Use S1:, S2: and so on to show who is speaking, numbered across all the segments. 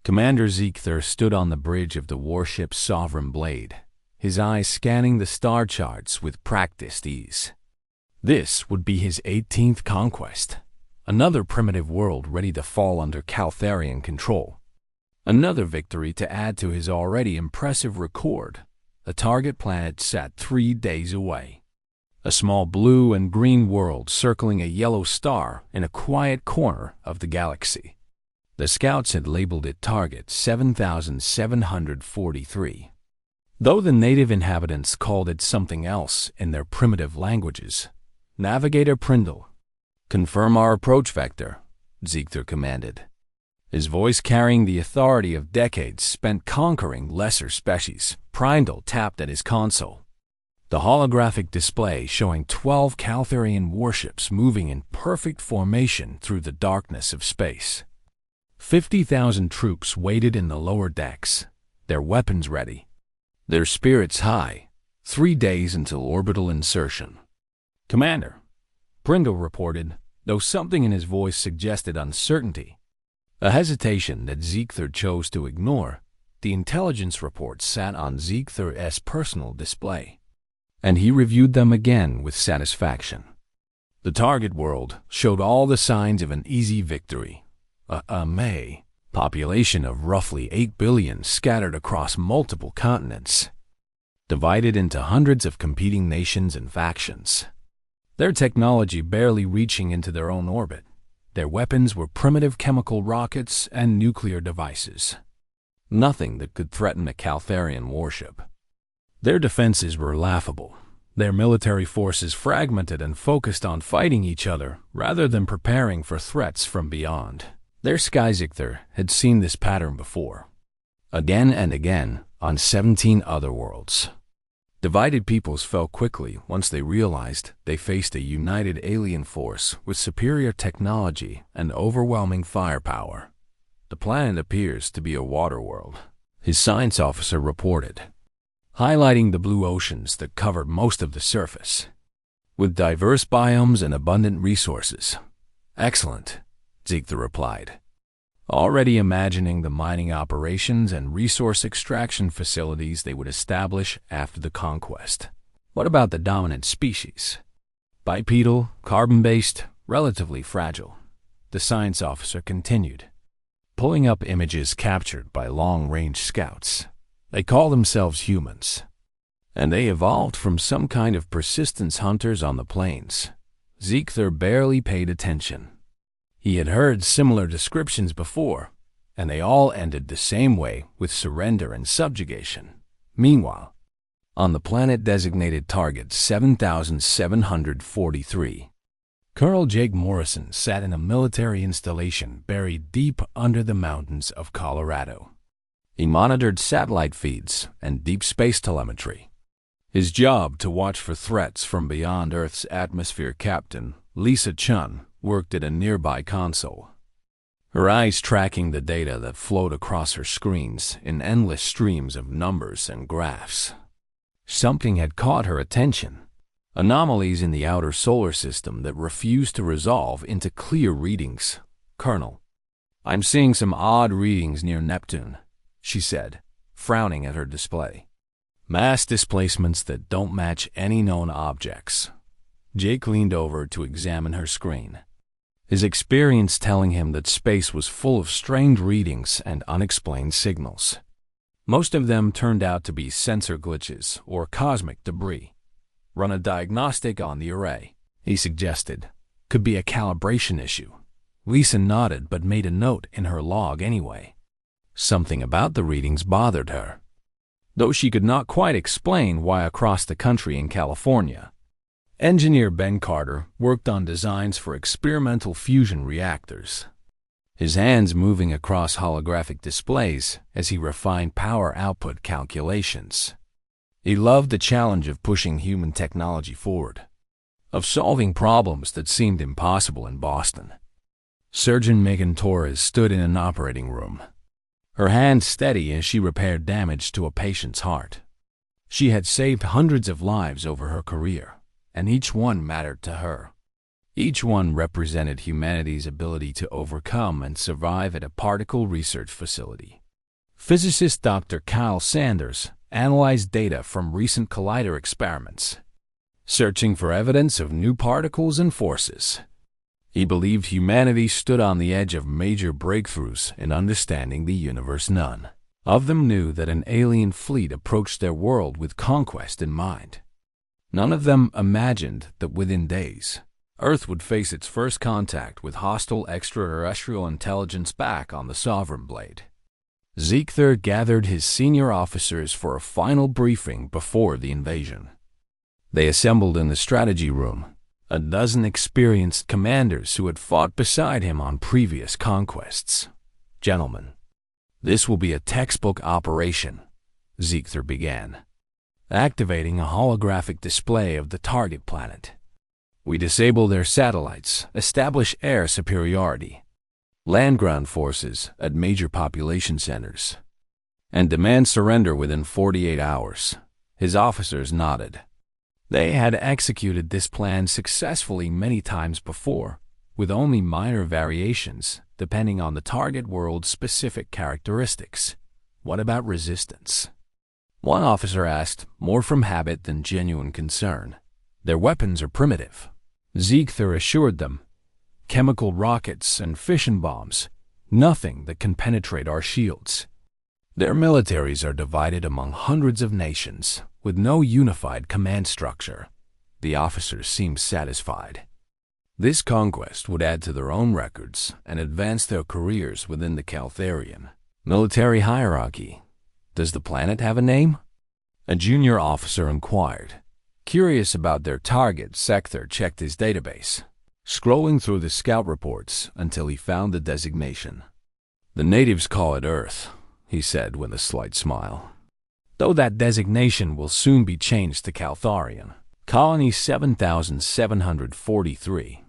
S1: Commander Ziegther stood on the bridge of the warship's Sovereign Blade, his eyes scanning the star charts with practiced ease. This would be his 18th conquest, another primitive world ready to fall under Caltharian control. Another victory to add to his already impressive record. The target planet sat 3 days away. A small blue and green world circling a yellow star in a quiet corner of the galaxy. The scouts had labeled it Target 7743. Though the native inhabitants called it something else in their primitive languages. Navigator Prindle, confirm our approach vector, Ziegther commanded, his voice carrying the authority of decades spent conquering lesser species. Prindle tapped at his console, the holographic display showing 12 Caltharian warships moving in perfect formation through the darkness of space. 50,000 troops waited in the lower decks, their weapons ready, their spirits high. 3 days until orbital insertion. Commander, Prindle reported, though something in his voice suggested uncertainty. A hesitation that Ziegther chose to ignore. The intelligence reports sat on Ziegther's personal display, and he reviewed them again with satisfaction. The target world showed all the signs of an easy victory. A population of roughly 8 billion scattered across multiple continents, divided into hundreds of competing nations and factions. Their technology barely reaching into their own orbit. Their weapons were primitive chemical rockets and nuclear devices. Nothing that could threaten a Caltharian warship. Their defenses were laughable, their military forces fragmented and focused on fighting each other rather than preparing for threats from beyond. Their Ziegther had seen this pattern before, again and again, on 17 other worlds. Divided peoples fell quickly once they realized they faced a united alien force with superior technology and overwhelming firepower. The planet appears to be a water world, his science officer reported, highlighting the blue oceans that covered most of the surface, with diverse biomes and abundant resources. Excellent, Ziegther replied, already imagining the mining operations and resource extraction facilities they would establish after the conquest. What about the dominant species? Bipedal, carbon-based, relatively fragile, the science officer continued, pulling up images captured by long-range scouts. They call themselves humans, and they evolved from some kind of persistence hunters on the plains. Ziegther barely paid attention. He had heard similar descriptions before, and they all ended the same way, with surrender and subjugation. Meanwhile, on the planet designated Target 7743, Colonel Jake Morrison sat in a military installation buried deep under the mountains of Colorado. He monitored satellite feeds and deep space telemetry. His job to watch for threats from beyond Earth's atmosphere. Captain Lisa Chun worked at a nearby console, her eyes tracking the data that flowed across her screens in endless streams of numbers and graphs. Something had caught her attention. Anomalies in the outer solar system that refused to resolve into clear readings. Colonel, I'm seeing some odd readings near Neptune, she said, frowning at her display. Mass displacements that don't match any known objects. Jake leaned over to examine her screen, his experience telling him that space was full of strange readings and unexplained signals. Most of them turned out to be sensor glitches or cosmic debris. Run a diagnostic on the array, he suggested. Could be a calibration issue. Lisa nodded but made a note in her log anyway. Something about the readings bothered her, though she could not quite explain why. Across the country in California, engineer Ben Carter worked on designs for experimental fusion reactors, his hands moving across holographic displays as he refined power output calculations. He loved the challenge of pushing human technology forward, of solving problems that seemed impossible in Boston. Surgeon Megan Torres stood in an operating room, her hands steady as she repaired damage to a patient's heart. She had saved hundreds of lives over her career, and each one mattered to her. Each one represented humanity's ability to overcome and survive at a particle research facility. Physicist Dr. Kyle Sanders analyzed data from recent collider experiments, searching for evidence of new particles and forces. He believed humanity stood on the edge of major breakthroughs in understanding the universe. None of them knew that an alien fleet approached their world with conquest in mind. None of them imagined that within days, Earth would face its first contact with hostile extraterrestrial intelligence back on the Sovereign Blade. Ziegler gathered his senior officers for a final briefing before the invasion. They assembled in the strategy room, a dozen experienced commanders who had fought beside him on previous conquests. "Gentlemen, this will be a textbook operation," Ziegler began, activating a holographic display of the target planet. "We disable their satellites, establish air superiority, land-ground forces at major population centers, and demand surrender within 48 hours. His officers nodded. They had executed this plan successfully many times before, with only minor variations depending on the target world's specific characteristics. "What about resistance?" one officer asked, more from habit than genuine concern. "Their weapons are primitive," Ziegler assured them. "Chemical rockets and fission bombs, nothing that can penetrate our shields. Their militaries are divided among hundreds of nations, with no unified command structure." The officers seemed satisfied. This conquest would add to their own records and advance their careers within the Caltharian military hierarchy. "Does the planet have a name?" a junior officer inquired. Curious about their target, Ziegler checked his database, scrolling through the scout reports until he found the designation. "The natives call it Earth," he said with a slight smile, "though that designation will soon be changed to Caltharian. Colony 7743,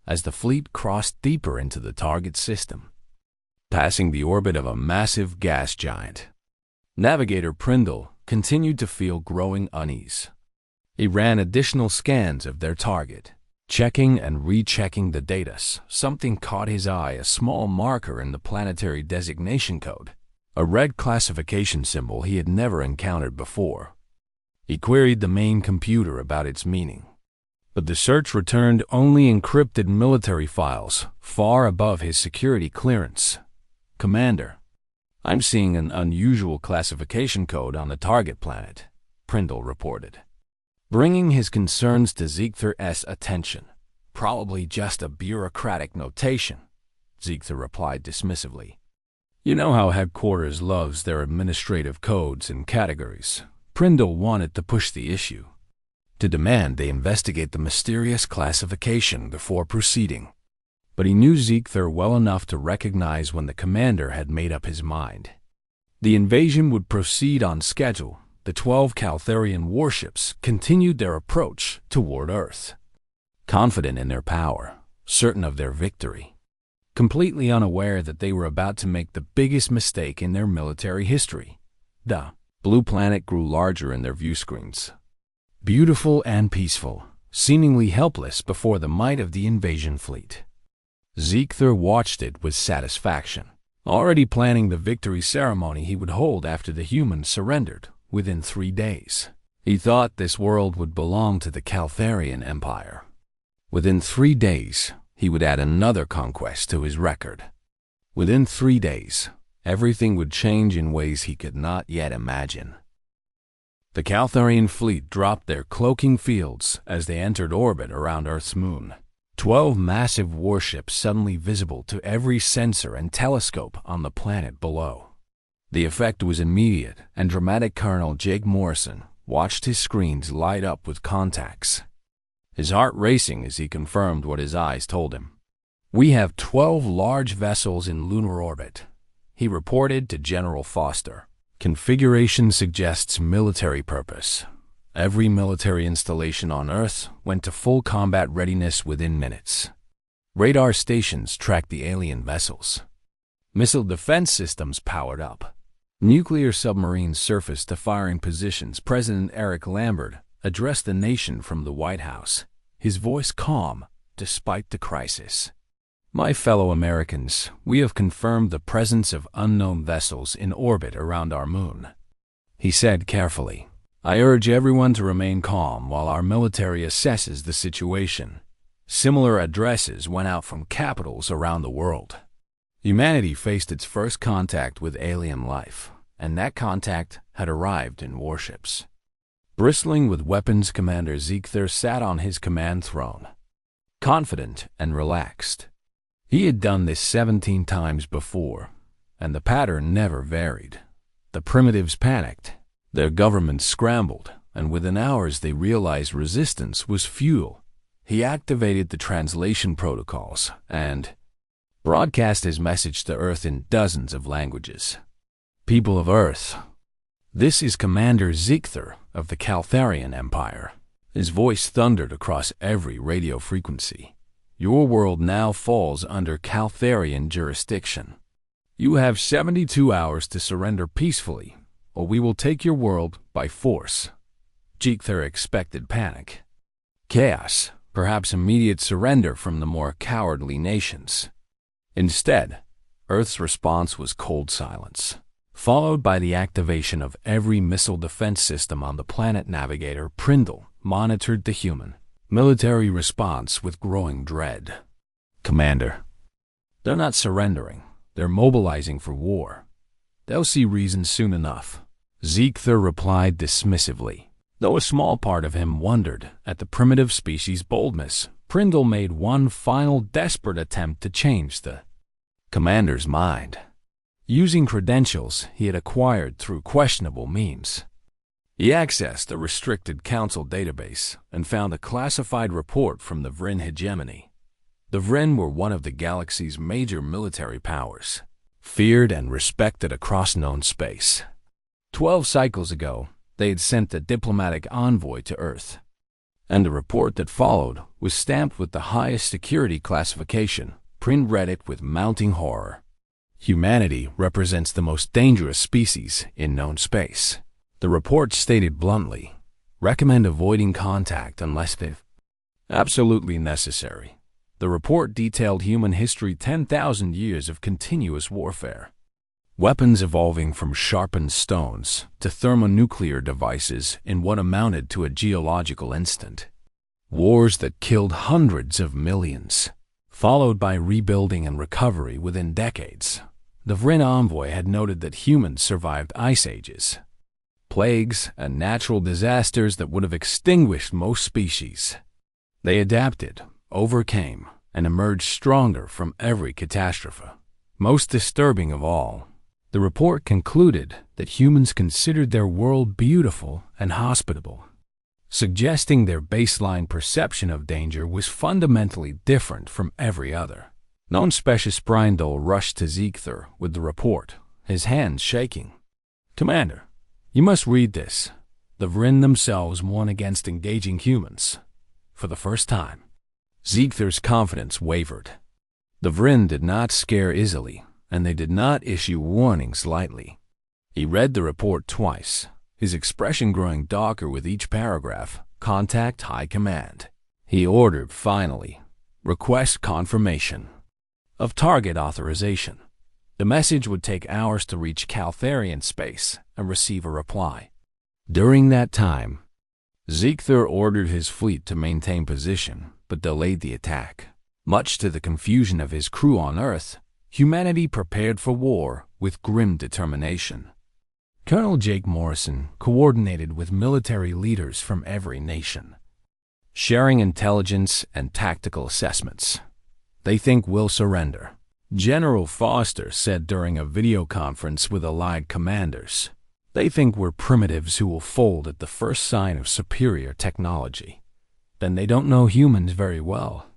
S1: as the fleet crossed deeper into the target system, passing the orbit of a massive gas giant. Navigator Prindle continued to feel growing unease. He ran additional scans of their target, checking and rechecking the data. Something caught his eye, a small marker in the planetary designation code, a red classification symbol he had never encountered before. He queried the main computer about its meaning, but the search returned only encrypted military files far above his security clearance. "Commander, I'm seeing an unusual classification code on the target planet," Prindle reported, bringing his concerns to Ziegler's attention. "Probably just a bureaucratic notation," Ziegler replied dismissively. "You know how headquarters loves their administrative codes and categories." Prindle wanted to push the issue, to demand they investigate the mysterious classification before proceeding. But he knew Ziegler well enough to recognize when the commander had made up his mind. The invasion would proceed on schedule. The 12 Caltharian warships continued their approach toward Earth, confident in their power, certain of their victory, completely unaware that they were about to make the biggest mistake in their military history. The blue planet grew larger in their view screens, beautiful and peaceful, seemingly helpless before the might of the invasion fleet. Ziegler watched it with satisfaction, already planning the victory ceremony he would hold after the humans surrendered within 3 days. He thought this world would belong to the Caltharian Empire. Within 3 days, he would add another conquest to his record. Within 3 days, everything would change in ways he could not yet imagine. The Caltharian fleet dropped their cloaking fields as they entered orbit around Earth's moon. 12 massive warships suddenly visible to every sensor and telescope on the planet below. The effect was immediate, and dramatic Colonel Jake Morrison watched his screens light up with contacts, his heart racing as he confirmed what his eyes told him. "We have 12 large vessels in lunar orbit," he reported to General Foster. "Configuration suggests military purpose. Every military installation on Earth went to full combat readiness within minutes. Radar stations tracked the alien vessels. Missile defense systems powered up. Nuclear submarines surfaced to firing positions." President Eric Lambert addressed the nation from the White House, his voice calm despite the crisis. My fellow Americans, we have confirmed the presence of unknown vessels in orbit around our moon, he said carefully. I urge everyone to remain calm while our military assesses the situation. Similar addresses went out from capitals around the world. Humanity faced its first contact with alien life, and that contact had arrived in warships. Bristling with weapons, Commander Ziegther sat on his command throne, confident and relaxed. He had done this 17 times before, and the pattern never varied. The primitives panicked, their governments scrambled, and within hours they realized resistance was futile. He activated the translation protocols and broadcast his message to Earth in dozens of languages. People of Earth, this is Commander Ziegther of the Caltharian Empire. His voice thundered across every radio frequency. Your world now falls under Caltharian jurisdiction. You have 72 hours to surrender peacefully, or we will take your world by force. Ziegther expected panic, chaos, perhaps immediate surrender from the more cowardly nations. Instead, Earth's response was cold silence, followed by the activation of every missile defense system on the planet. Navigator Prindle monitored the human military response with growing dread. Commander, they're not surrendering. They're mobilizing for war. They'll see reason soon enough, Ziegther replied dismissively. Though a small part of him wondered at the primitive species' boldness, Prindle made one final desperate attempt to change the commander's mind. Using credentials he had acquired through questionable means, he accessed a restricted council database and found a classified report from the Vryn hegemony. The Vryn were one of the galaxy's major military powers, feared and respected across known space. 12 cycles ago, they had sent a diplomatic envoy to Earth, and the report that followed was stamped with the highest security classification. Prynne read it with mounting horror. Humanity represents the most dangerous species in known space. The report stated bluntly, recommend avoiding contact unless if absolutely necessary. The report detailed human history 10,000 years of continuous warfare. Weapons evolving from sharpened stones to thermonuclear devices in what amounted to a geological instant. Wars that killed hundreds of millions, followed by rebuilding and recovery within decades. The Vryn envoy had noted that humans survived ice ages, plagues, and natural disasters that would have extinguished most species. They adapted, overcame, and emerged stronger from every catastrophe. Most disturbing of all, the report concluded that humans considered their world beautiful and hospitable, suggesting their baseline perception of danger was fundamentally different from every other. Non-Specialist Brindle rushed to Ziegther with the report, his hands shaking. Commander, you must read this. The Vryn themselves won against engaging humans. For the first time. Ziegther's confidence wavered. The Vryn did not scare easily, and they did not issue warnings lightly. He read the report twice, his expression growing darker with each paragraph. Contact High Command. He ordered, finally, request confirmation of target authorization. The message would take hours to reach Caltharian space and receive a reply. During that time, Ziegther ordered his fleet to maintain position, but delayed the attack. Much to the confusion of his crew on Earth, humanity prepared for war with grim determination. Colonel Jake Morrison coordinated with military leaders from every nation, sharing intelligence and tactical assessments. They think we'll surrender, General Foster said during a video conference with allied commanders. They think we're primitives who will fold at the first sign of superior technology. Then they don't know humans very well,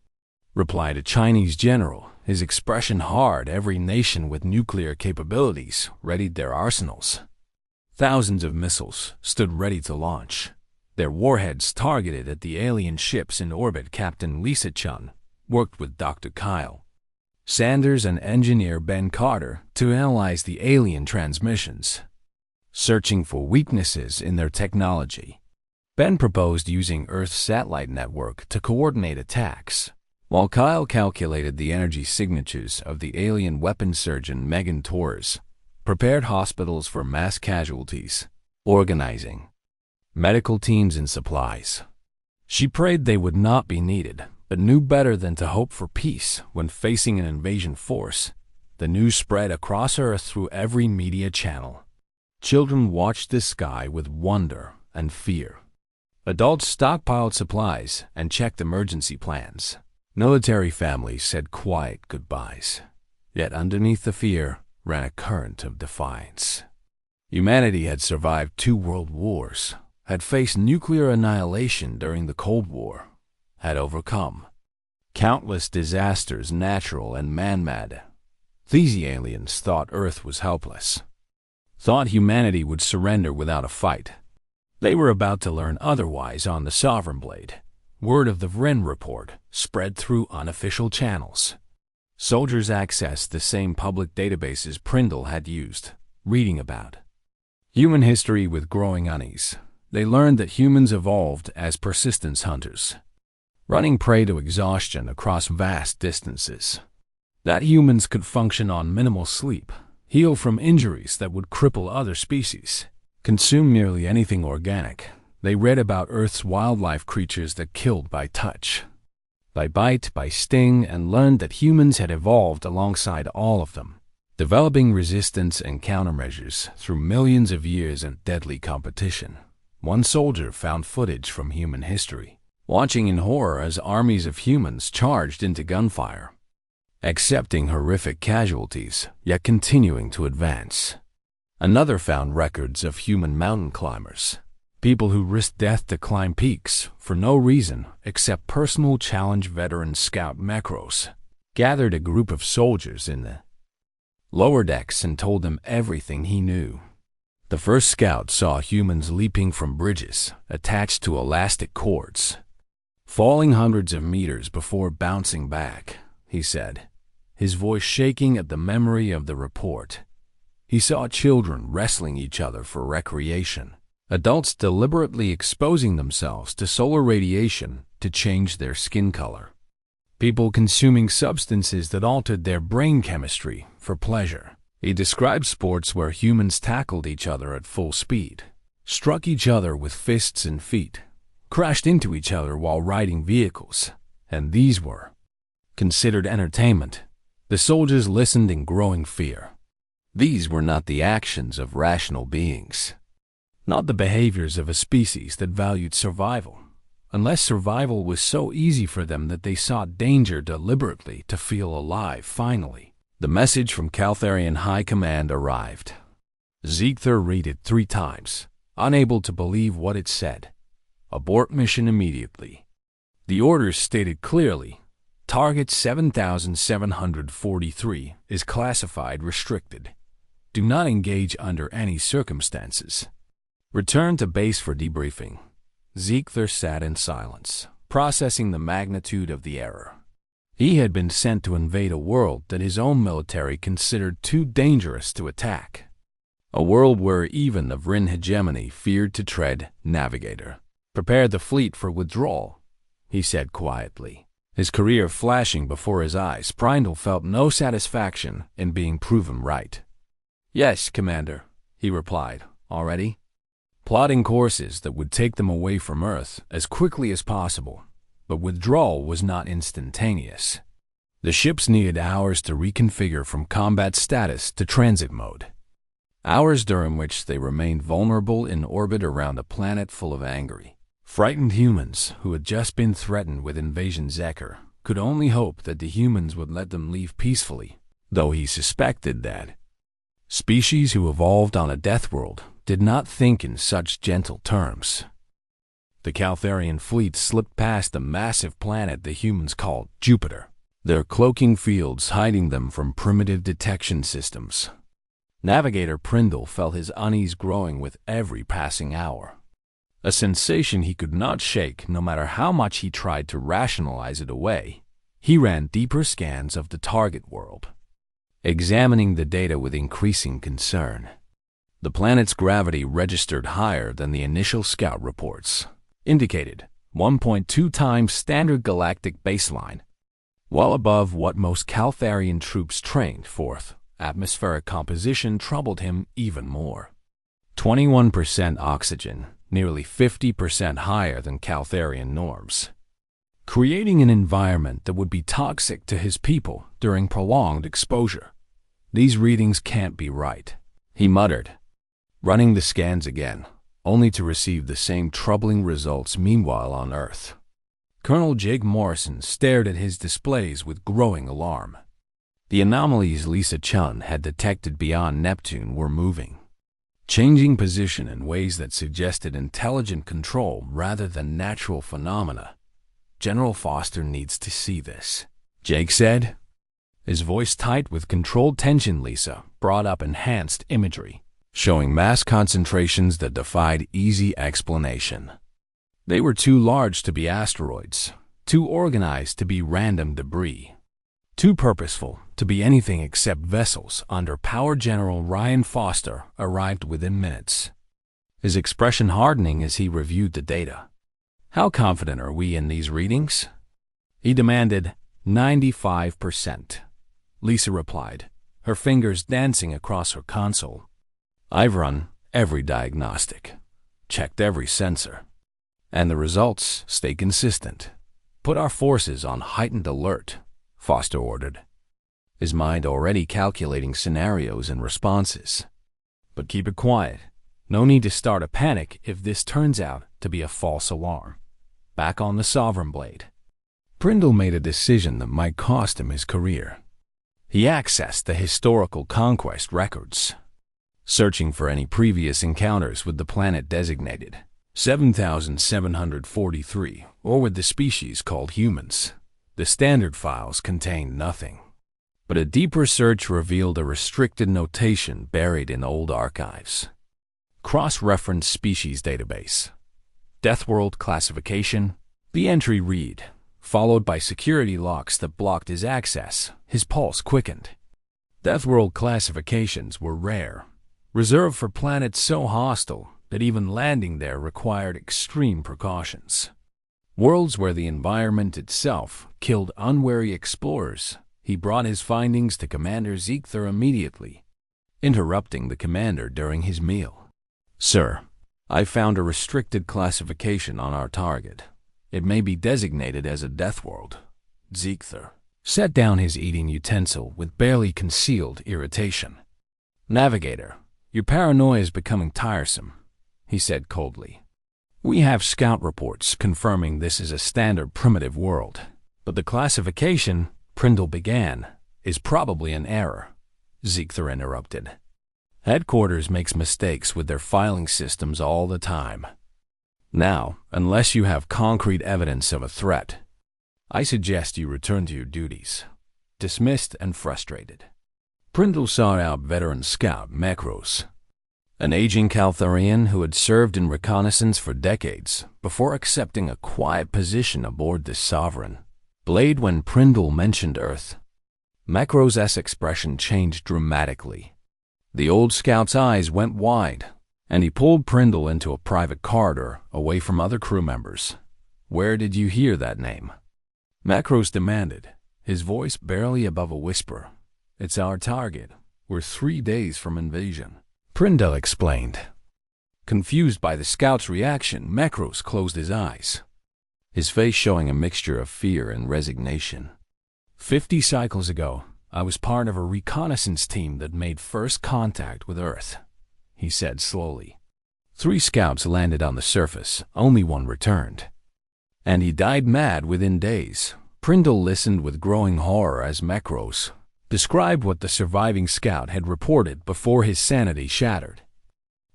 S1: replied a Chinese general, his expression hard. Every nation with nuclear capabilities readied their arsenals. Thousands of missiles stood ready to launch, their warheads targeted at the alien ships in orbit. Captain Lisa Chun worked with Dr. Kyle Sanders and engineer Ben Carter to analyze the alien transmissions, searching for weaknesses in their technology. Ben proposed using Earth's satellite network to coordinate attacks, While Kyle calculated the energy signatures of the alien weapons surgeon Megan Torres, prepared hospitals for mass casualties, organizing medical teams and supplies. She prayed they would not be needed, but knew better than to hope for peace when facing an invasion force. The news spread across Earth through every media channel. Children watched the sky with wonder and fear. Adults stockpiled supplies and checked emergency plans. Military families said quiet goodbyes. Yet underneath the fear ran a current of defiance. Humanity had survived 2 world wars, had faced nuclear annihilation during the Cold War, had overcome countless disasters, natural and man-made. These aliens thought Earth was helpless, thought humanity would surrender without a fight. They were about to learn otherwise on the Sovereign Blade. Word of the Vrin report spread through unofficial channels. Soldiers accessed the same public databases Prindle had used, reading about human history with growing unease. They learned that humans evolved as persistence hunters, running prey to exhaustion across vast distances. That humans could function on minimal sleep, heal from injuries that would cripple other species, consume nearly anything organic. They read about Earth's wildlife creatures that killed by touch, by bite, by sting, and learned that humans had evolved alongside all of them, developing resistance and countermeasures through millions of years of deadly competition. One soldier found footage from human history, watching in horror as armies of humans charged into gunfire, accepting horrific casualties, yet continuing to advance. Another found records of human mountain climbers, people who risked death to climb peaks for no reason except personal challenge. Veteran scout Macros gathered a group of soldiers in the lower decks and told them everything he knew. The first scout saw humans leaping from bridges attached to elastic cords, falling hundreds of meters before bouncing back, he said, his voice shaking at the memory of the report. He saw children wrestling each other for recreation, adults deliberately exposing themselves to solar radiation to change their skin color, people consuming substances that altered their brain chemistry for pleasure. He described sports where humans tackled each other at full speed, struck each other with fists and feet, crashed into each other while riding vehicles, and these were considered entertainment. The soldiers listened in growing fear. These were not the actions of rational beings, not the behaviors of a species that valued survival, unless survival was so easy for them that they sought danger deliberately to feel alive. Finally, the message from Caltharian High Command arrived. Ziegther read it 3 times, unable to believe what it said. Abort mission immediately. The orders stated clearly, Target 7743 is classified restricted. Do not engage under any circumstances. Return to base for debriefing. Ziegther sat in silence, processing the magnitude of the error. He had been sent to invade a world that his own military considered too dangerous to attack. A world where even the Vrin hegemony feared to tread. Navigator, prepare the fleet for withdrawal, he said quietly. His career flashing before his eyes, Prindle felt no satisfaction in being proven right. Yes, Commander, he replied. Already? Plotting courses that would take them away from Earth as quickly as possible. But withdrawal was not instantaneous. The ships needed hours to reconfigure from combat status to transit mode. Hours during which they remained vulnerable in orbit around a planet full of angry, frightened humans who had just been threatened with invasion. Zeker could only hope that the humans would let them leave peacefully, though he suspected that species who evolved on a death world did not think in such gentle terms. The Caltharian fleet slipped past a massive planet the humans called Jupiter, their cloaking fields hiding them from primitive detection systems. Navigator Prindle felt his unease growing with every passing hour, a sensation he could not shake no matter how much he tried to rationalize it away. He ran deeper scans of the target world, examining the data with increasing concern. The planet's gravity registered higher than the initial scout reports, indicated 1.2 times standard galactic baseline. well above what most Caltharian troops trained for. Atmospheric composition troubled him even more. 21% oxygen, nearly 50% higher than Caltharian norms, creating an environment that would be toxic to his people during prolonged exposure. These readings can't be right, he muttered, running the scans again, only to receive the same troubling results meanwhile on Earth. Colonel Jake Morrison stared at his displays with growing alarm. The anomalies Lisa Chun had detected beyond Neptune were moving, changing position in ways that suggested intelligent control rather than natural phenomena. General Foster needs to see this, Jake said, his voice tight with controlled tension. Lisa brought up enhanced imagery, showing mass concentrations that defied easy explanation. They were too large to be asteroids, too organized to be random debris, too purposeful to be anything except vessels under Power General Ryan Foster arrived within minutes, his expression hardening as he reviewed the data. How confident are we in these readings? He demanded. 95%. Lisa replied, her fingers dancing across her console. I've run every diagnostic, checked every sensor, and the results stay consistent. Put our forces on heightened alert, Foster ordered, his mind already calculating scenarios and responses. But keep it quiet. No need to start a panic if this turns out to be a false alarm. Back on the Sovereign Blade, Prindle made a decision that might cost him his career. He accessed the historical conquest records, searching for any previous encounters with the planet designated 7743, or with the species called humans. The standard files contained nothing, but a deeper search revealed a restricted notation buried in old archives. Cross-reference species database. Death World classification. The entry read, followed by security locks that blocked his access. His pulse quickened. Death World classifications were rare, reserved for planets so hostile that even landing there required extreme precautions. Worlds where the environment itself killed unwary explorers. He brought his findings to Commander Ziegther immediately, interrupting the commander during his meal. Sir, I found a restricted classification on our target. It may be designated as a death world. Ziegther set down his eating utensil with barely concealed irritation. Navigator, your paranoia is becoming tiresome, he said coldly. We have scout reports confirming this is a standard primitive world, but the classification, Prindle began, is probably an error, Ziegther interrupted. Headquarters makes mistakes with their filing systems all the time. Now, unless you have concrete evidence of a threat, I suggest you return to your duties. Dismissed and frustrated, Prindle sought out veteran scout Mekros, an aging Caltharian who had served in reconnaissance for decades before accepting a quiet position aboard the Sovereign Blade. When Prindle mentioned Earth, Mekros' expression changed dramatically. The old scout's eyes went wide, and he pulled Prindle into a private corridor away from other crew members. Where did you hear that name? Mekros demanded, his voice barely above a whisper. It's our target. We're 3 days from invasion, Prindle explained. Confused by the scout's reaction, Mekros closed his eyes, his face showing a mixture of fear and resignation. 50 cycles ago, I was part of a reconnaissance team that made first contact with Earth, he said slowly. 3 scouts landed on the surface, only 1 returned. And he died mad within days. Prindle listened with growing horror as Mekros described what the surviving scout had reported before his sanity shattered.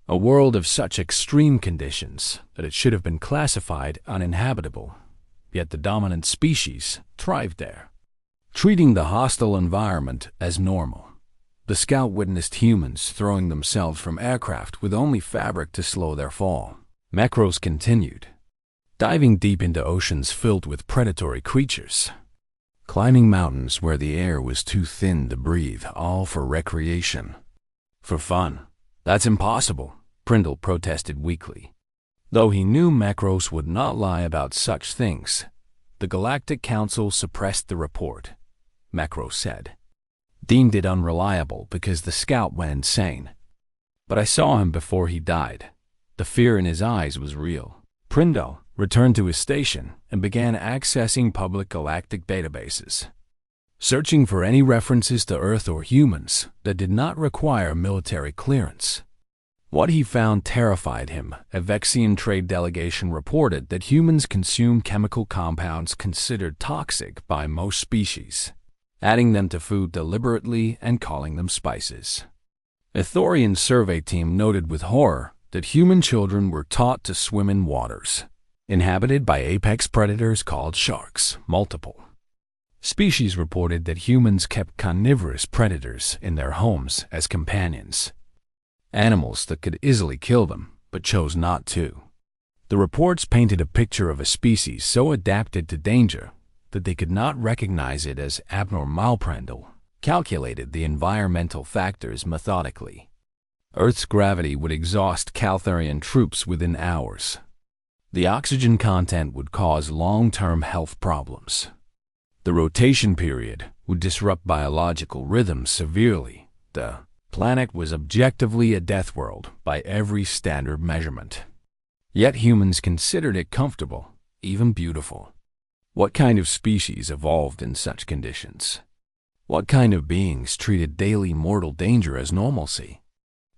S1: A world of such extreme conditions that it should have been classified uninhabitable, yet the dominant species thrived there, treating the hostile environment as normal. The scout witnessed humans throwing themselves from aircraft with only fabric to slow their fall. Mekros continued, diving deep into oceans filled with predatory creatures, climbing mountains where the air was too thin to breathe, all for recreation. For fun. That's impossible, Prindle protested weakly. Though he knew Mekros would not lie about such things, The Galactic Council suppressed the report, Macro said. Deemed it unreliable because the scout went insane. But I saw him before he died. The fear in his eyes was real. Prindle returned to his station and began accessing public galactic databases, searching for any references to Earth or humans that did not require military clearance. What he found terrified him. A Vexian trade delegation reported that humans consume chemical compounds considered toxic by most species, adding them to food deliberately and calling them spices. A Thorian survey team noted with horror that human children were taught to swim in waters inhabited by apex predators called sharks, multiple. Species reported that humans kept carnivorous predators in their homes as companions, animals that could easily kill them, but chose not to. The reports painted a picture of a species so adapted to danger that they could not recognize it as abnormal. Prindle calculated the environmental factors methodically. Earth's gravity would exhaust Caltharian troops within hours. The oxygen content would cause long-term health problems. The rotation period would disrupt biological rhythms severely. The planet was objectively a death world by every standard measurement. Yet humans considered it comfortable, even beautiful. What kind of species evolved in such conditions? What kind of beings treated daily mortal danger as normalcy?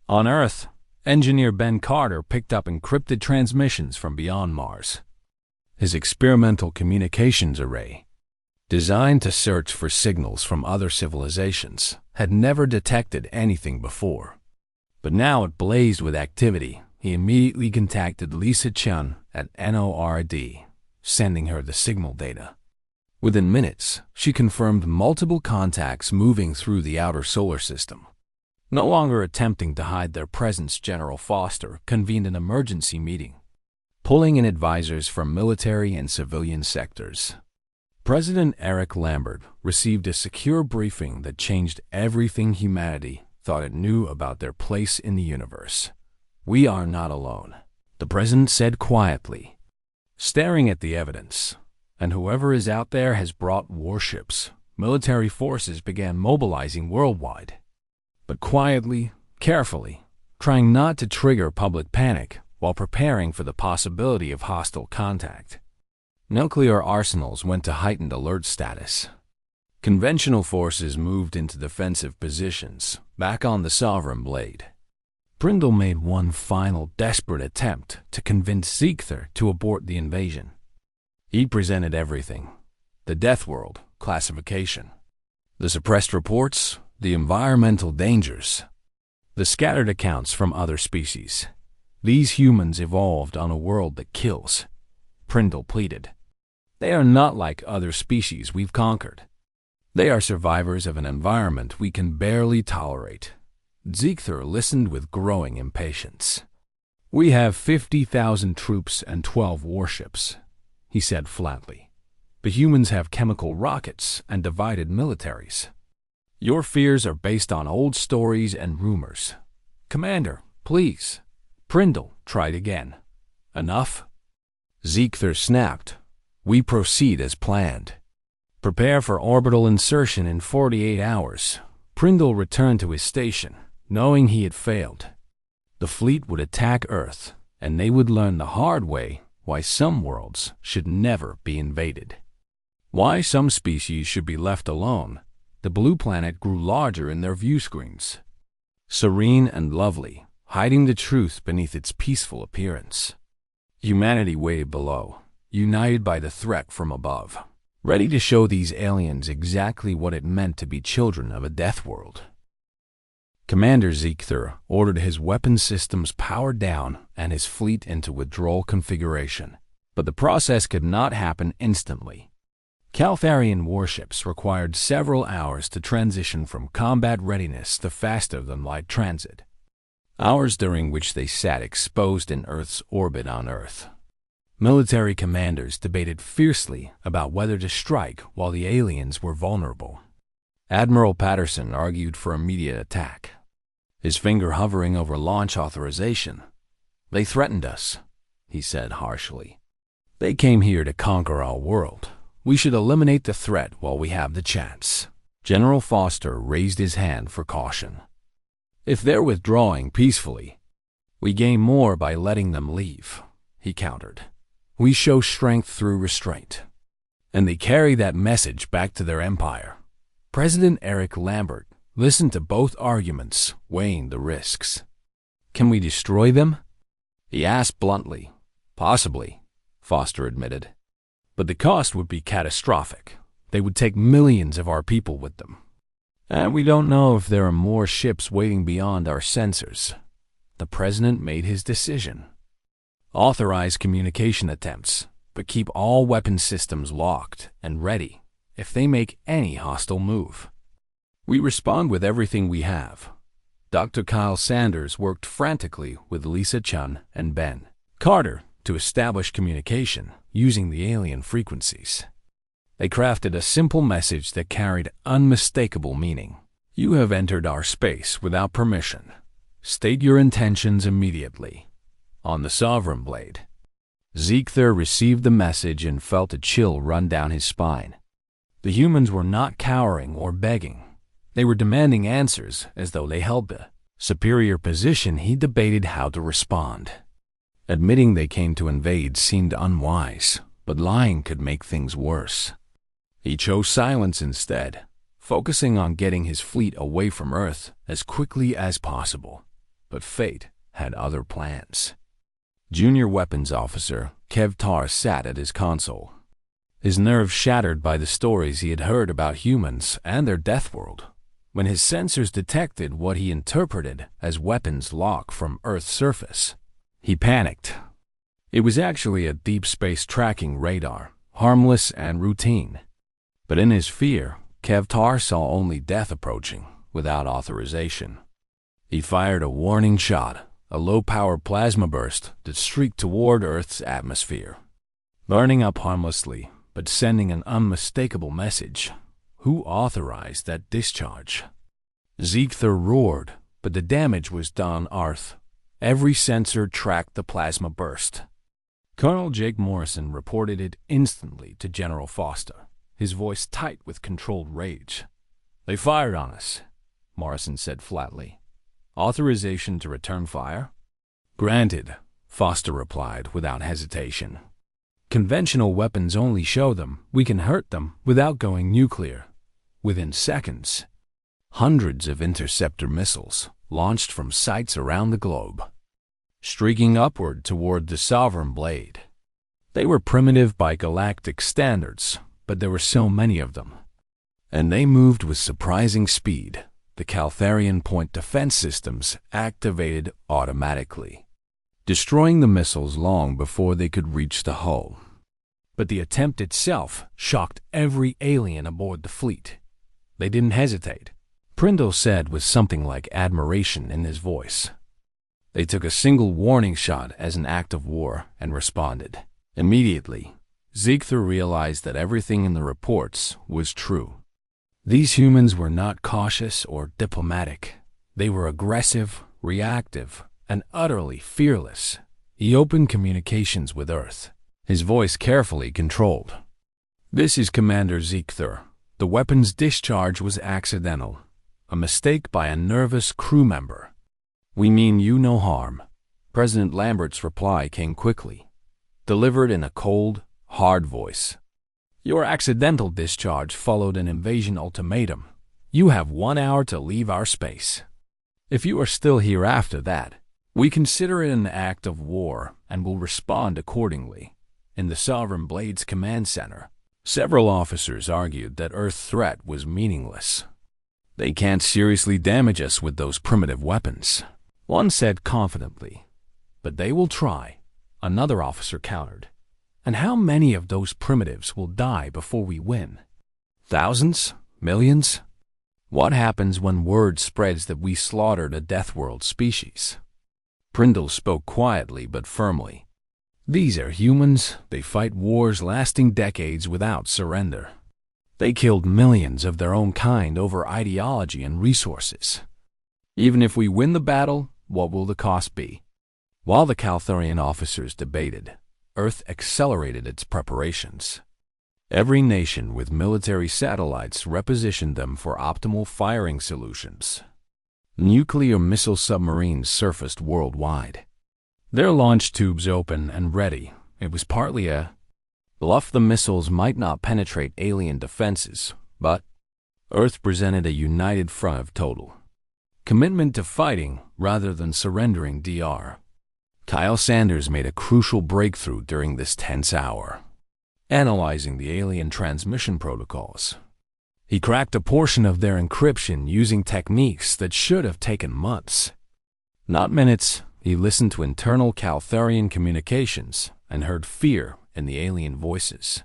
S1: On Earth, engineer Ben Carter picked up encrypted transmissions from beyond Mars. His experimental communications array, designed to search for signals from other civilizations, had never detected anything before. But now it blazed with activity. He immediately contacted Lisa Chun at NORD, sending her the signal data. Within minutes, she confirmed multiple contacts moving through the outer solar system. No longer attempting to hide their presence, General Foster convened an emergency meeting, pulling in advisors from military and civilian sectors. President Eric Lambert received a secure briefing that changed everything humanity thought it knew about their place in the universe. "We are not alone," the president said quietly, staring at the evidence. "And whoever is out there has brought warships." Military forces began mobilizing worldwide, but quietly, carefully, trying not to trigger public panic while preparing for the possibility of hostile contact. Nuclear arsenals went to heightened alert status. Conventional forces moved into defensive positions, back on the Sovereign Blade. Prindle made one final desperate attempt to convince Ziegther to abort the invasion. He presented everything: the Death World classification, the suppressed reports, the environmental dangers, the scattered accounts from other species. "These humans evolved on a world that kills," Prindle pleaded. "They are not like other species we've conquered. They are survivors of an environment we can barely tolerate." Ziegther listened with growing impatience. "We have 50,000 troops and 12 warships," he said flatly. "But humans have chemical rockets and divided militaries. Your fears are based on old stories and rumors. Commander, please." Prindle tried again. "Enough?" Ziegther snapped. "We proceed as planned. Prepare for orbital insertion in 48 hours. Prindle returned to his station, knowing he had failed. The fleet would attack Earth, and they would learn the hard way why some worlds should never be invaded. Why some species should be left alone. The blue planet grew larger in their view screens, serene and lovely, hiding the truth beneath its peaceful appearance. Humanity waited below, united by the threat from above, ready to show these aliens exactly what it meant to be children of a death world. Commander Ziegther ordered his weapon systems powered down and his fleet into withdrawal configuration. But the process could not happen instantly. Caltharian warships required several hours to transition from combat readiness to faster-than-light transit, hours during which they sat exposed in Earth's orbit on Earth. Military commanders debated fiercely about whether to strike while the aliens were vulnerable. Admiral Patterson argued for immediate attack, his finger hovering over launch authorization. "They threatened us," he said harshly. "They came here to conquer our world. We should eliminate the threat while we have the chance. General Foster raised his hand for caution. If they're withdrawing peacefully, we gain more by letting them leave, he countered. We show strength through restraint, and they carry that message back to their empire. President Eric Lambert listened to both arguments, weighing the risks. Can we destroy them? He asked bluntly. Possibly, Foster admitted. But the cost would be catastrophic. They would take millions of our people with them. And we don't know if there are more ships waiting beyond our sensors. The president made his decision. Authorize communication attempts, but keep all weapon systems locked and ready if they make any hostile move. We respond with everything we have. Dr. Kyle Sanders worked frantically with Lisa Chun and Ben Carter to establish communication using the alien frequencies. They crafted a simple message that carried unmistakable meaning. You have entered our space without permission. State your intentions immediately. On the Sovereign Blade. Ziegther received the message and felt a chill run down his spine. The humans were not cowering or begging. They were demanding answers as though they held the superior position. He debated how to respond. Admitting they came to invade seemed unwise, but lying could make things worse. He chose silence instead, focusing on getting his fleet away from Earth as quickly as possible. But fate had other plans. Junior Weapons Officer Kev Tar sat at his console, his nerves shattered by the stories he had heard about humans and their death world. When his sensors detected what he interpreted as weapons lock from Earth's surface, he panicked. It was actually a deep space tracking radar, harmless and routine. But in his fear, Kev Tar saw only death approaching, without authorization. He fired a warning shot, a low-power plasma burst that streaked toward Earth's atmosphere. Burning up harmlessly, but sending an unmistakable message. Who authorized that discharge? Ziegther roared, but the damage was done on Earth. Every sensor tracked the plasma burst. Colonel Jake Morrison reported it instantly to General Foster, his voice tight with controlled rage. They fired on us, Morrison said flatly. Authorization to return fire? Granted, Foster replied without hesitation. Conventional weapons only show them we can hurt them without going nuclear. Within seconds, hundreds of interceptor missiles launched from sites around the globe, streaking upward toward the Sovereign Blade. They were primitive by galactic standards, but there were so many of them. And they moved with surprising speed. The Caltharian point defense systems activated automatically, destroying the missiles long before they could reach the hull. But the attempt itself shocked every alien aboard the fleet. They didn't hesitate, Prindle said with something like admiration in his voice. They took a single warning shot as an act of war and responded. Immediately, Ziegther realized that everything in the reports was true. These humans were not cautious or diplomatic. They were aggressive, reactive, and utterly fearless. He opened communications with Earth, his voice carefully controlled. This is Commander Ziegther. The weapon's discharge was accidental, a mistake by a nervous crew member. We mean you no harm. President Lambert's reply came quickly, delivered in a cold, hard voice. Your accidental discharge followed an invasion ultimatum. You have 1 hour to leave our space. If you are still here after that, we consider it an act of war and will respond accordingly. In the Sovereign Blade's command center, several officers argued that Earth's threat was meaningless. They can't seriously damage us with those primitive weapons, one said confidently. But they will try, another officer countered. And how many of those primitives will die before we win? Thousands? Millions? What happens when word spreads that we slaughtered a Death World species? Prindle spoke quietly but firmly. These are humans. They fight wars lasting decades without surrender. They killed millions of their own kind over ideology and resources. Even if we win the battle, what will the cost be? While the Caltharian officers debated, Earth accelerated its preparations. Every nation with military satellites repositioned them for optimal firing solutions. Nuclear missile submarines surfaced worldwide. Their launch tubes open and ready. It was partly a bluff. The missiles might not penetrate alien defenses, but Earth presented a united front of total commitment to fighting rather than surrendering. Dr. Kyle Sanders made a crucial breakthrough during this tense hour, analyzing the alien transmission protocols. He cracked a portion of their encryption using techniques that should have taken months, not minutes. He listened to internal Caltharian communications and heard fear in the alien voices.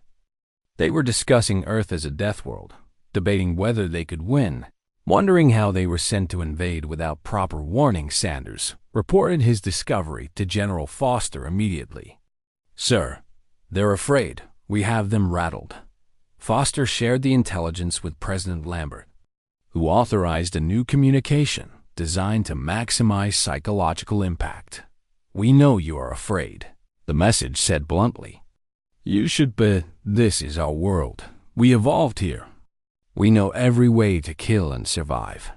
S1: They were discussing Earth as a death world, debating whether they could win, wondering how they were sent to invade without proper warning. Sanders reported his discovery to General Foster immediately. "Sir, they're afraid. We have them rattled." Foster shared the intelligence with President Lambert, who authorized a new communication designed to maximize psychological impact. "We know you are afraid," the message said bluntly. "You should be. This is our world. We evolved here. We know every way to kill and survive.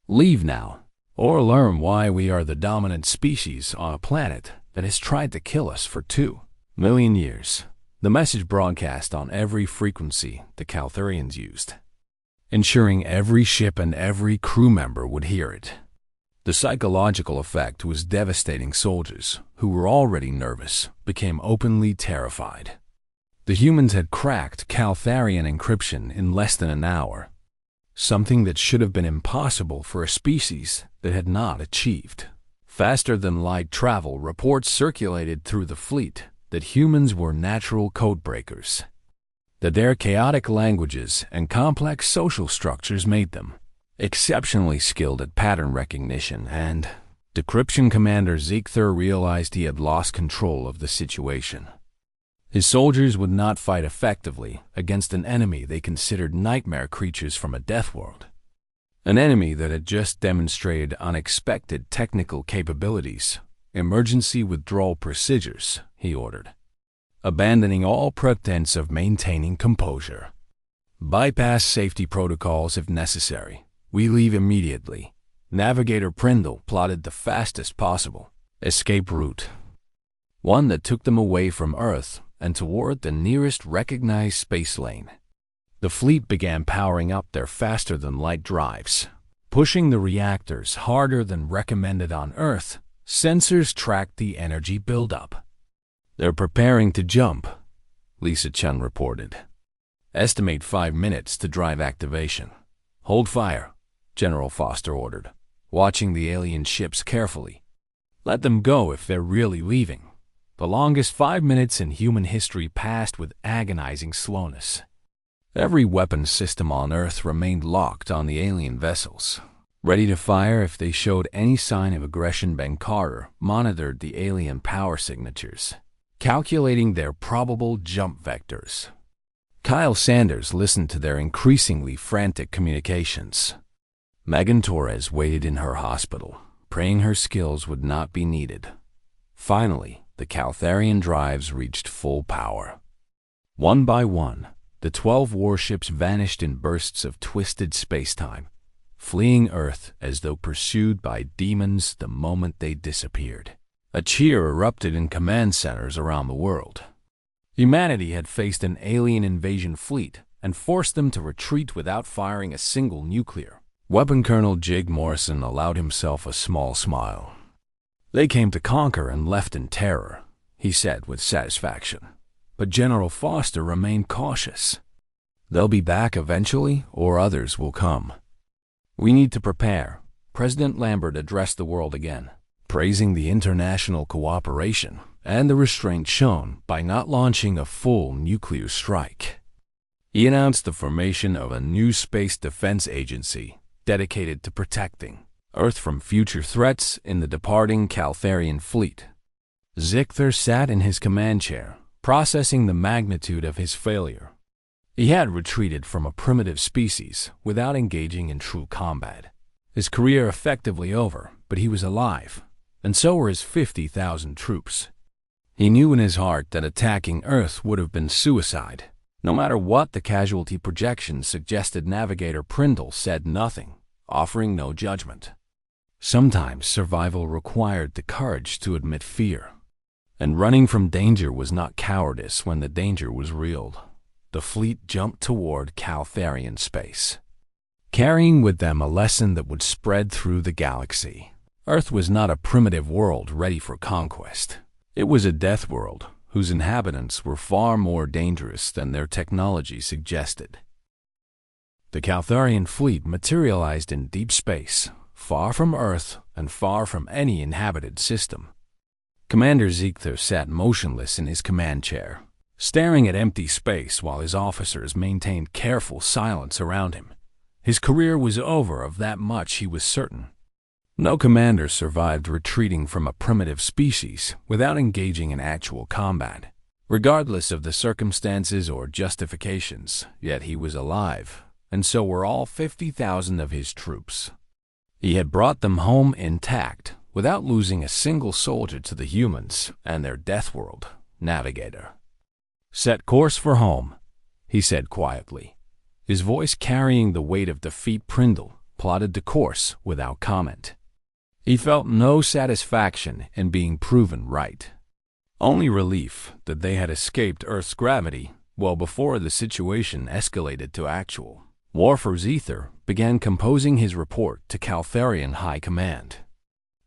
S1: Leave now, or learn why we are the dominant species on a planet that has tried to kill us for 2 million years. The message broadcast on every frequency the Caltharians used, ensuring every ship and every crew member would hear it. The psychological effect was devastating. Soldiers, who were already nervous, became openly terrified. The humans had cracked Caltharian encryption in less than an hour, something that should have been impossible for a species that had not achieved faster-than-light travel. Reports circulated through the fleet that humans were natural codebreakers, that their chaotic languages and complex social structures made them exceptionally skilled at pattern recognition and decryption. Commander Ziegther realized he had lost control of the situation. His soldiers would not fight effectively against an enemy they considered nightmare creatures from a death world, an enemy that had just demonstrated unexpected technical capabilities. "Emergency withdrawal procedures," he ordered, abandoning all pretense of maintaining composure. "Bypass safety protocols if necessary. We leave immediately." Navigator Prindle plotted the fastest possible escape route, one that took them away from Earth and toward the nearest recognized space lane. The fleet began powering up their faster-than-light drives, pushing the reactors harder than recommended on Earth. Sensors tracked the energy buildup. "They're preparing to jump," Lisa Chun reported. "Estimate 5 minutes to drive activation." "Hold fire," General Foster ordered, watching the alien ships carefully. "Let them go if they're really leaving." The longest 5 minutes in human history passed with agonizing slowness. Every weapons system on Earth remained locked on the alien vessels, ready to fire if they showed any sign of aggression. Ben Carter monitored the alien power signatures, calculating their probable jump vectors. Kyle Sanders listened to their increasingly frantic communications. Megan Torres waited in her hospital, praying her skills would not be needed. Finally, the Caltharian drives reached full power. One by one, the 12 warships vanished in bursts of twisted spacetime, fleeing Earth as though pursued by demons the moment they disappeared. A cheer erupted in command centers around the world. Humanity had faced an alien invasion fleet and forced them to retreat without firing a single nuclear weapon. Colonel Jig Morrison allowed himself a small smile. "They came to conquer and left in terror," he said with satisfaction. But General Foster remained cautious. "They'll be back eventually, or others will come. We need to prepare." President Lambert addressed the world again, praising the international cooperation and the restraint shown by not launching a full nuclear strike. He announced the formation of a new space defense agency dedicated to protecting Earth from future threats in the departing Caltharian fleet. Ziegther sat in his command chair, processing the magnitude of his failure. He had retreated from a primitive species without engaging in true combat. His career effectively over, but he was alive, and so were his 50,000 troops. He knew in his heart that attacking Earth would have been suicide, No matter what the casualty projections suggested, Navigator Prindle said nothing, offering no judgment. Sometimes survival required the courage to admit fear. And running from danger was not cowardice when the danger was real. The fleet jumped toward Caltharian space, carrying with them a lesson that would spread through the galaxy. Earth was not a primitive world ready for conquest. It was a death world whose inhabitants were far more dangerous than their technology suggested. The Caltharian fleet materialized in deep space, far from Earth and far from any inhabited system. Commander Ziegther sat motionless in his command chair, staring at empty space while his officers maintained careful silence around him. His career was over, of that much he was certain. No commander survived retreating from a primitive species without engaging in actual combat, regardless of the circumstances or justifications. Yet he was alive, and so were all 50,000 of his troops. He had brought them home intact, without losing a single soldier to the humans and their death world. Navigator. "Set course for home," he said quietly. His voice carrying the weight of defeat. Prindle plotted the course without comment. He felt no satisfaction in being proven right, only relief that they had escaped Earth's gravity well before the situation escalated to actual war. For Ziegther began composing his report to Caltharian High Command,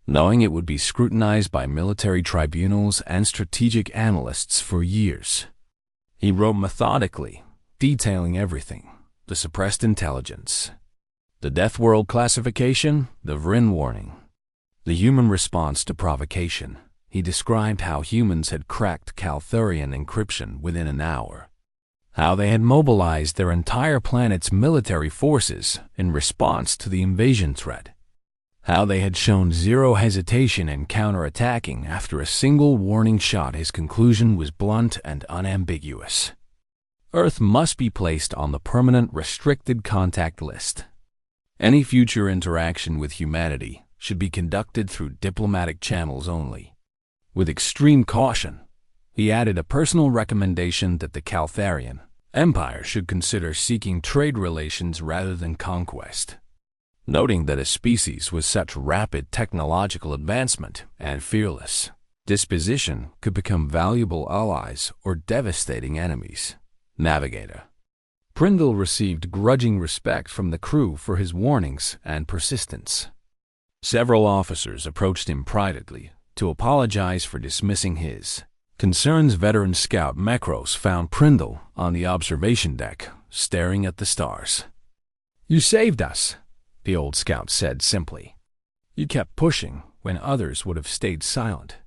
S1: knowing it would be scrutinized by military tribunals and strategic analysts for years. He wrote methodically, detailing everything: the suppressed intelligence, the death world classification, the Vrin warning, the human response to provocation. He described how humans had cracked Caltharian encryption within an hour, how they had mobilized their entire planet's military forces in response to the invasion threat, how they had shown zero hesitation in counterattacking after a single warning shot. His conclusion was blunt and unambiguous: Earth must be placed on the permanent restricted contact list. Any future interaction with humanity should be conducted through diplomatic channels only. With extreme caution, he added a personal recommendation that the Caltharian Empire should consider seeking trade relations rather than conquest, noting that a species with such rapid technological advancement and fearless disposition could become valuable allies or devastating enemies. Navigator. Prindle received grudging respect from the crew for his warnings and persistence. Several officers approached him privately to apologize for dismissing his concerns. Veteran scout Mekros found Prindle on the observation deck, staring at the stars. "You saved us," the old scout said simply. "You kept pushing when others would have stayed silent."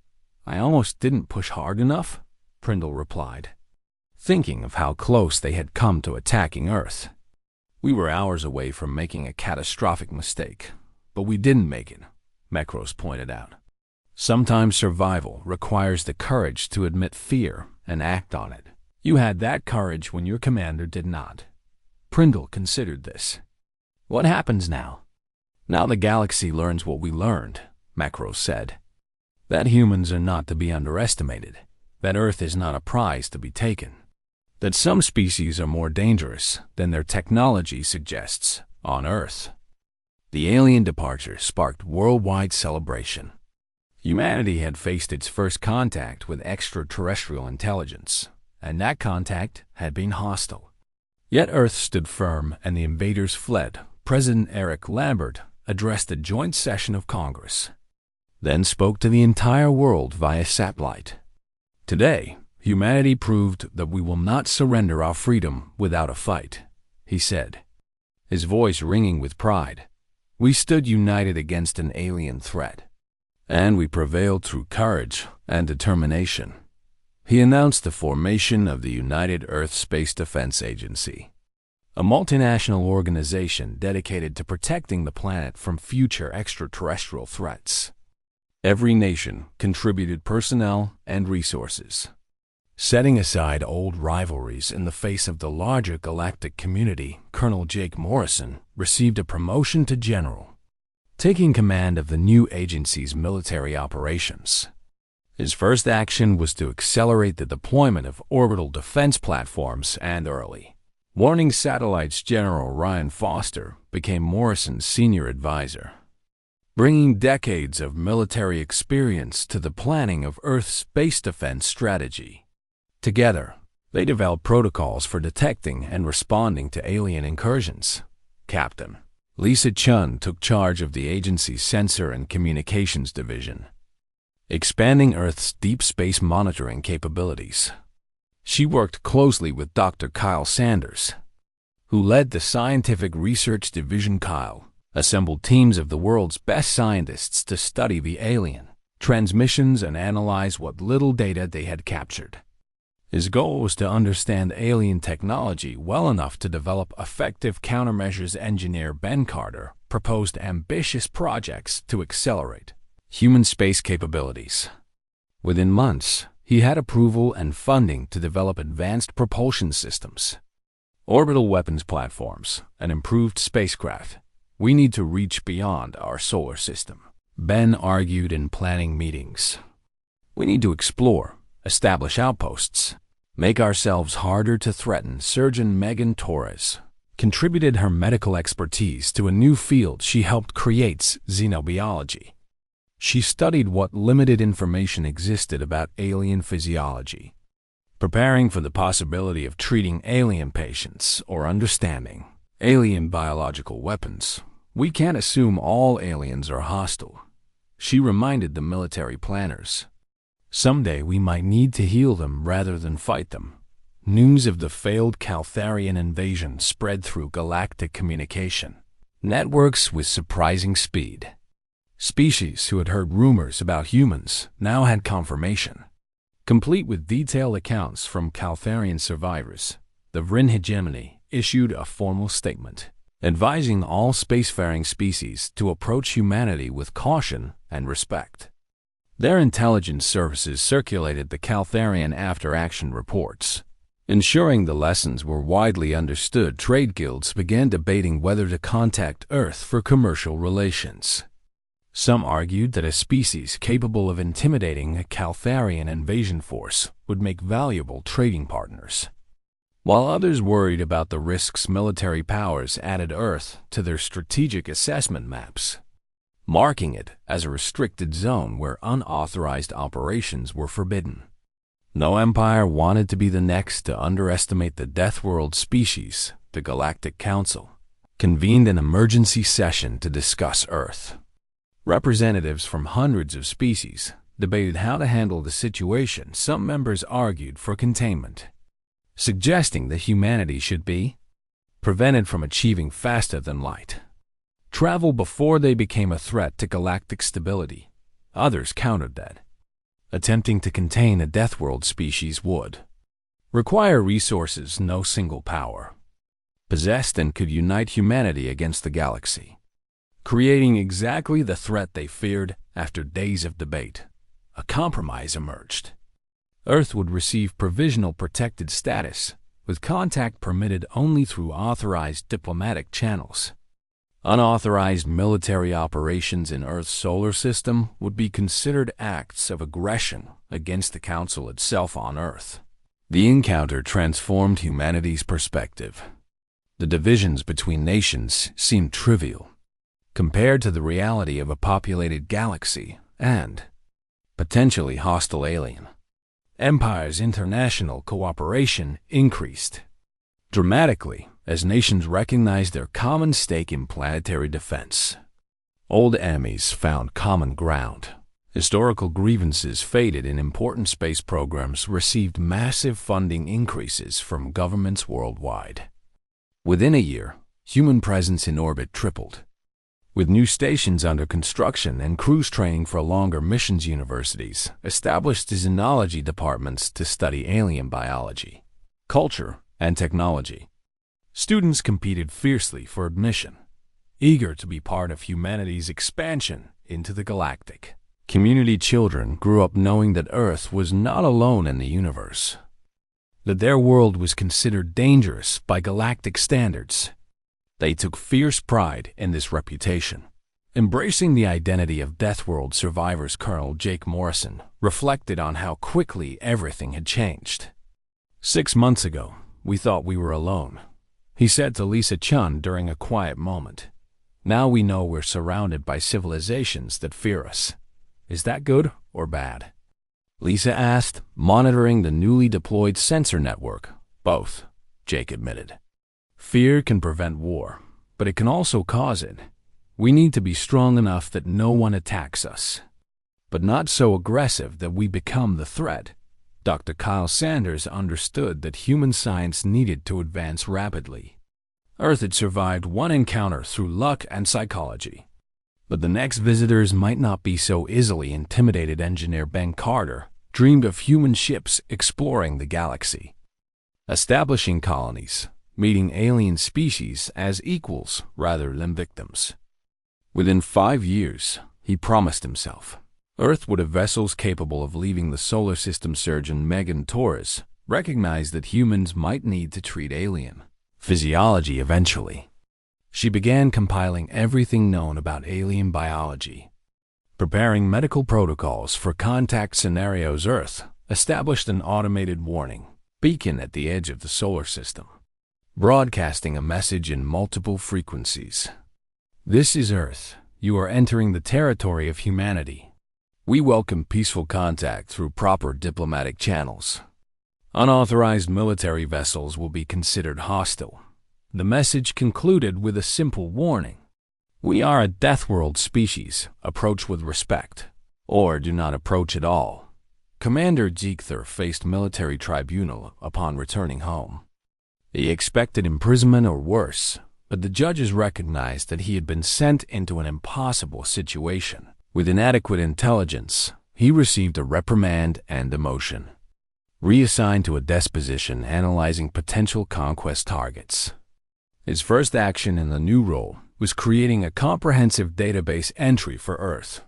S1: "I almost didn't push hard enough," Prindle replied, thinking of how close they had come to attacking Earth. "We were hours away from making a catastrophic mistake, but we didn't make it," Mekros pointed out. "Sometimes survival requires the courage to admit fear and act on it. You had that courage when your commander did not." Prindle considered this. "What happens now?" "Now the galaxy learns what we learned," Mekros said. "That humans are not to be underestimated, that Earth is not a prize to be taken, that some species are more dangerous than their technology suggests on Earth." The alien departure sparked worldwide celebration. Humanity had faced its first contact with extraterrestrial intelligence, and that contact had been hostile. Yet Earth stood firm and the invaders fled. President Eric Lambert addressed a joint session of Congress, then spoke to the entire world via satellite. "Today, humanity proved that we will not surrender our freedom without a fight," he said, his voice ringing with pride. "We stood united against an alien threat, and we prevailed through courage and determination." He announced the formation of the United Earth Space Defense Agency, a multinational organization dedicated to protecting the planet from future extraterrestrial threats. Every nation contributed personnel and resources, setting aside old rivalries in the face of the larger galactic community. Colonel Jake Morrison received a promotion to general, taking command of the new agency's military operations. His first action was to accelerate the deployment of orbital defense platforms and early warning satellites. General Ryan Foster became Morrison's senior advisor, bringing decades of military experience to the planning of Earth's space defense strategy. Together, they developed protocols for detecting and responding to alien incursions. Captain Lisa Chun took charge of the agency's Sensor and Communications Division, expanding Earth's deep space monitoring capabilities. She worked closely with Dr. Kyle Sanders, who led the Scientific Research Division. Kyle assembled teams of the world's best scientists to study the alien transmissions and analyze what little data they had captured. His goal was to understand alien technology well enough to develop effective countermeasures. Engineer Ben Carter proposed ambitious projects to accelerate human space capabilities. Within months, he had approval and funding to develop advanced propulsion systems, orbital weapons platforms, and improved spacecraft. We need to reach beyond our solar system, Ben argued in planning meetings. We need to explore, establish outposts, make ourselves harder to threaten. Surgeon Megan Torres contributed her medical expertise to a new field she helped create: xenobiology. She studied what limited information existed about alien physiology, preparing for the possibility of treating alien patients or understanding alien biological weapons. We can't assume all aliens are hostile, she reminded the military planners. Someday we might need to heal them rather than fight them. News of the failed Caltharian invasion spread through galactic communication networks with surprising speed. Species who had heard rumors about humans now had confirmation. Complete with detailed accounts from Caltharian survivors, the Vryn hegemony issued a formal statement advising all spacefaring species to approach humanity with caution and respect. Their intelligence services circulated the Caltharian after-action reports, ensuring the lessons were widely understood. Trade guilds began debating whether to contact Earth for commercial relations. Some argued that a species capable of intimidating a Caltharian invasion force would make valuable trading partners, while others worried about the risks. Military powers added Earth to their strategic assessment maps, marking it as a restricted zone where unauthorized operations were forbidden. No empire wanted to be the next to underestimate the Death World species. The Galactic Council convened an emergency session to discuss Earth. Representatives from hundreds of species debated how to handle the situation. Some members argued for containment, suggesting that humanity should be prevented from achieving faster-than-light travel before they became a threat to galactic stability. Others countered that attempting to contain a Death World species would require resources no single power possessed and could unite humanity against the galaxy, creating exactly the threat they feared. After days of debate, a compromise emerged. Earth would receive provisional protected status, with contact permitted only through authorized diplomatic channels. Unauthorized military operations in Earth's solar system would be considered acts of aggression against the Council itself on Earth. The encounter transformed humanity's perspective. The divisions between nations seemed trivial compared to the reality of a populated galaxy and potentially hostile alien empires. International cooperation increased dramatically as nations recognized their common stake in planetary defense. Old enemies found common ground. Historical grievances faded and important space programs received massive funding increases from governments worldwide. Within a year, human presence in orbit tripled, with new stations under construction and crews training for longer missions. Universities established xenology departments to study alien biology, culture, and technology. Students competed fiercely for admission, eager to be part of humanity's expansion into the galactic community. Children grew up knowing that Earth was not alone in the universe, that their world was considered dangerous by galactic standards. They took fierce pride in this reputation, Embracing the identity of Deathworld survivors, Colonel Jake Morrison reflected on how quickly everything had changed. 6 months ago, we thought we were alone, he said to Lisa Chun during a quiet moment. Now we know we're surrounded by civilizations that fear us. Is that good or bad? Lisa asked, monitoring the newly deployed sensor network. Both, Jake admitted. Fear can prevent war, but it can also cause it. We need to be strong enough that no one attacks us, but not so aggressive that we become the threat. Dr. Kyle Sanders understood that human science needed to advance rapidly. Earth had survived one encounter through luck and psychology, but the next visitors might not be so easily intimidated. Engineer Ben Carter dreamed of human ships exploring the galaxy, establishing colonies, meeting alien species as equals rather than victims. Within 5 years, he promised himself, Earth would have vessels capable of leaving the solar system. Surgeon Megan Torres recognized that humans might need to treat alien physiology eventually. She began compiling everything known about alien biology, preparing medical protocols for contact scenarios. Earth established an automated warning beacon at the edge of the solar system, broadcasting a message in multiple frequencies. This is Earth. You are entering the territory of humanity. We welcome peaceful contact through proper diplomatic channels. Unauthorized military vessels will be considered hostile. The message concluded with a simple warning. We are a Deathworld species. Approach with respect, or do not approach at all. Commander Ziegther faced military tribunal upon returning home. He expected imprisonment or worse, but the judges recognized that he had been sent into an impossible situation. With inadequate intelligence, he received a reprimand and demotion. Reassigned to a desk position analyzing potential conquest targets. His first action in the new role was creating a comprehensive database entry for Earth.